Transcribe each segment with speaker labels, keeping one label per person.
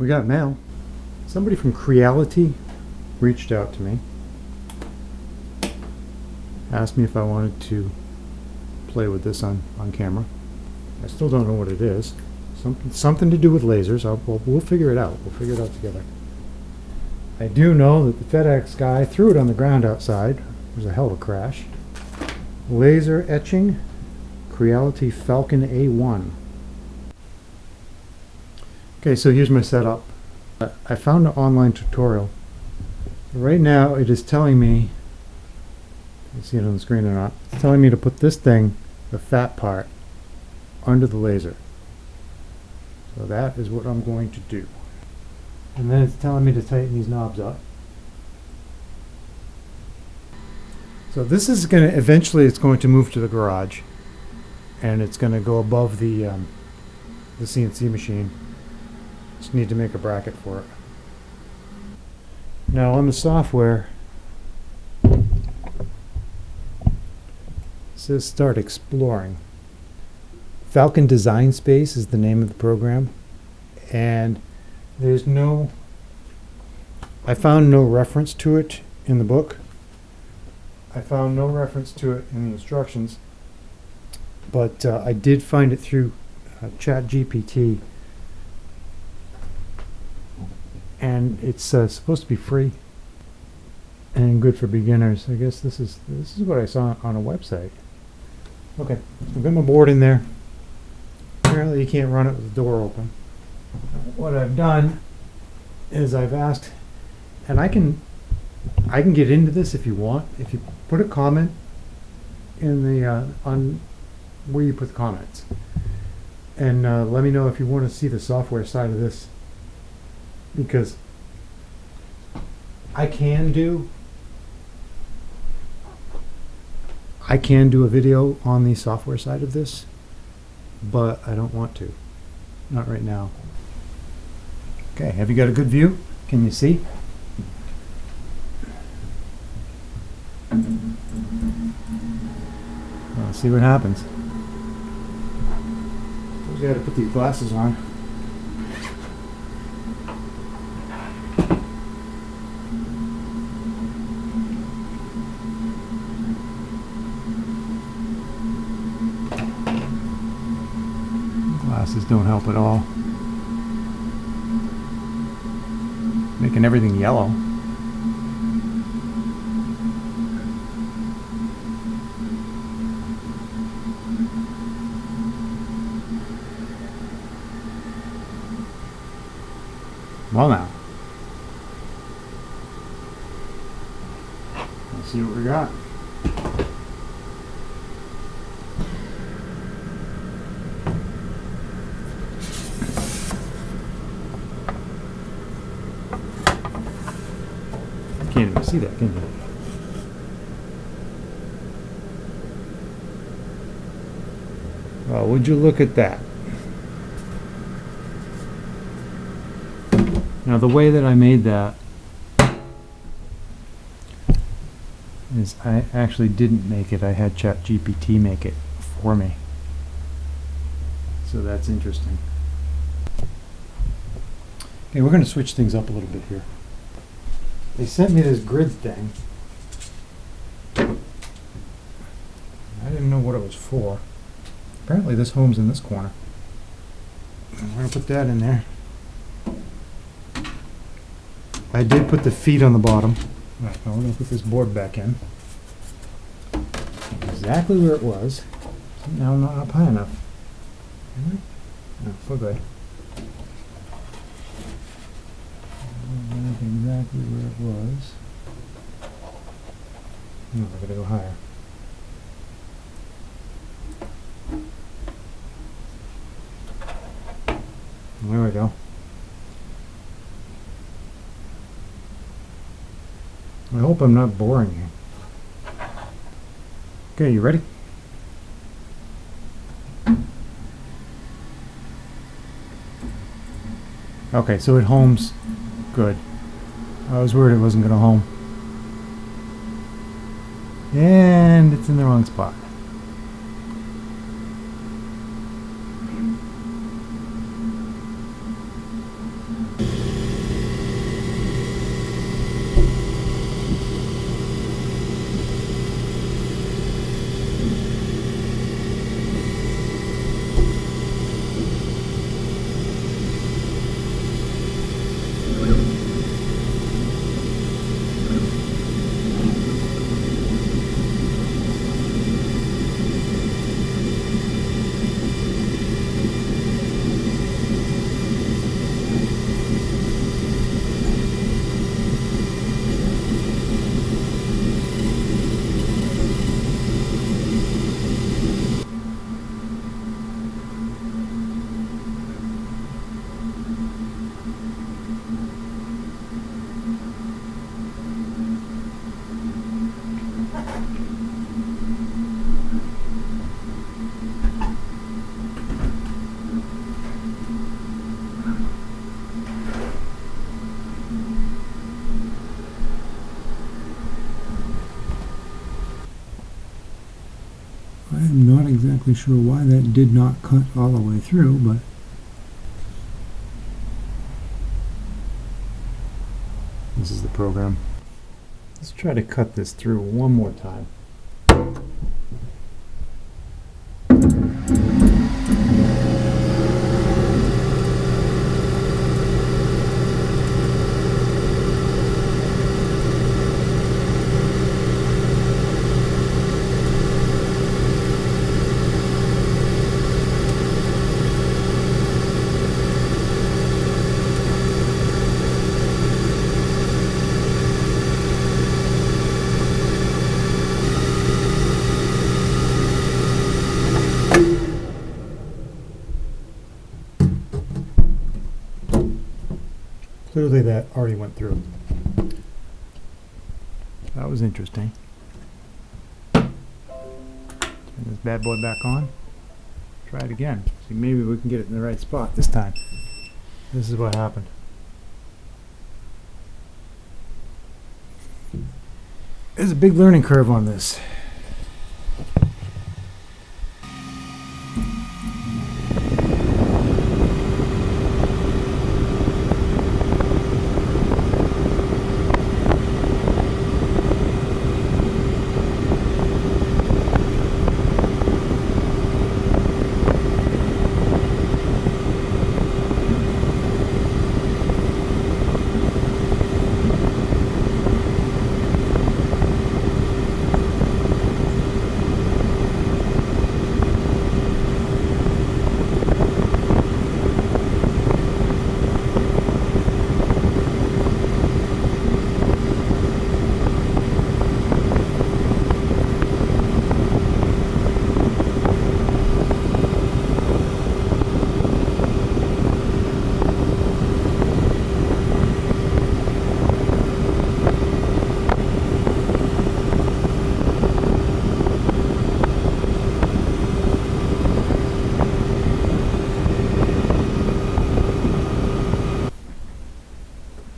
Speaker 1: We got mail. Somebody from Creality reached out to me, asked me if I wanted to play with this on camera. I still don't know what it is. Something to do with lasers. We'll figure it out. We'll figure it out together. I do know that the FedEx guy threw it on the ground outside. It was a hell of a crash. Laser etching, Creality Falcon A1. Okay, so here's my setup. I found an online tutorial. Right now it is telling me, you see it on the screen or not, it's telling me to put this thing, the fat part, under the laser. So that is what I'm going to do. And then it's telling me to tighten these knobs up. So this is going to, eventually it's going to move to the garage, and it's going to go above the CNC machine. Just need to make a bracket for it. Now on the software, it says start exploring. Falcon Design Space is the name of the program, and there's no, I found no reference to it in the book. I found no reference to it in the instructions, but I did find it through ChatGPT, and it's supposed to be free and good for beginners. I guess this is what I saw on a website. Okay, I've got my board in there. Apparently you can't run it with the door open. What I've done is I've asked, and I can get into this if you want. If you put a comment in the on where you put the comments, and let me know if you want to see the software side of this, because I can do a video on the software side of this, but I don't want to. Not right now. Okay, have you got a good view? Can you see? Well, see what happens. Suppose you got to put these glasses on. Glasses don't help at all. Making everything yellow. Well now, let's see what we got. Can't even see that, can you? Well, would you look at that? Now the way that I made that is I actually didn't make it. I had ChatGPT make it for me. So that's interesting. Okay, we're going to switch things up a little bit here. They sent me this grid thing. I didn't know what it was for. Apparently this home's in this corner. I'm going to put that in there. I did put the feet on the bottom. Right, now we're going to put this board back in. Exactly where it was. Now I'm not up high enough. Am I? No, we're good. Exactly where it was. No, I gotta go higher. There we go. I hope I'm not boring you. Okay, you ready? Okay, so it homes good. I was worried it wasn't going to home. And it's in the wrong spot. I am not exactly sure why that did not cut all the way through, but this is the program. Let's try to cut this through one more time. Clearly that already went through. That was interesting. Turn this bad boy back on. Try it again. See, maybe we can get it in the right spot this time. This is what happened. There's a big learning curve on this.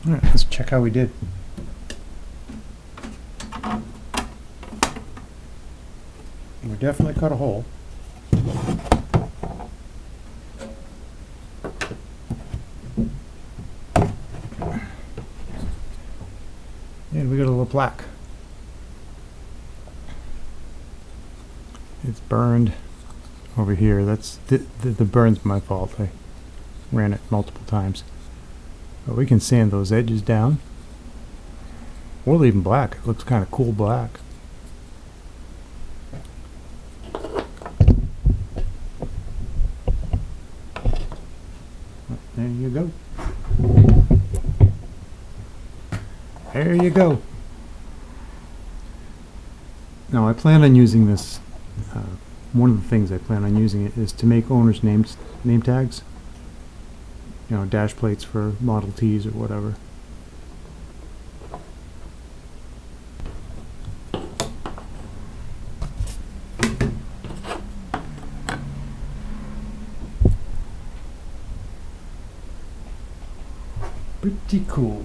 Speaker 1: Alright, let's check how we did. We definitely cut a hole. And we got a little plaque. It's burned over here. That's the burn's my fault. I ran it multiple times. But we can sand those edges down. Or leave them black. It looks kind of cool black. There you go. There you go. Now I plan on using this. One of the things I plan on using it is to make owners' name tags. You know, dash plates for Model Ts or whatever. Pretty cool.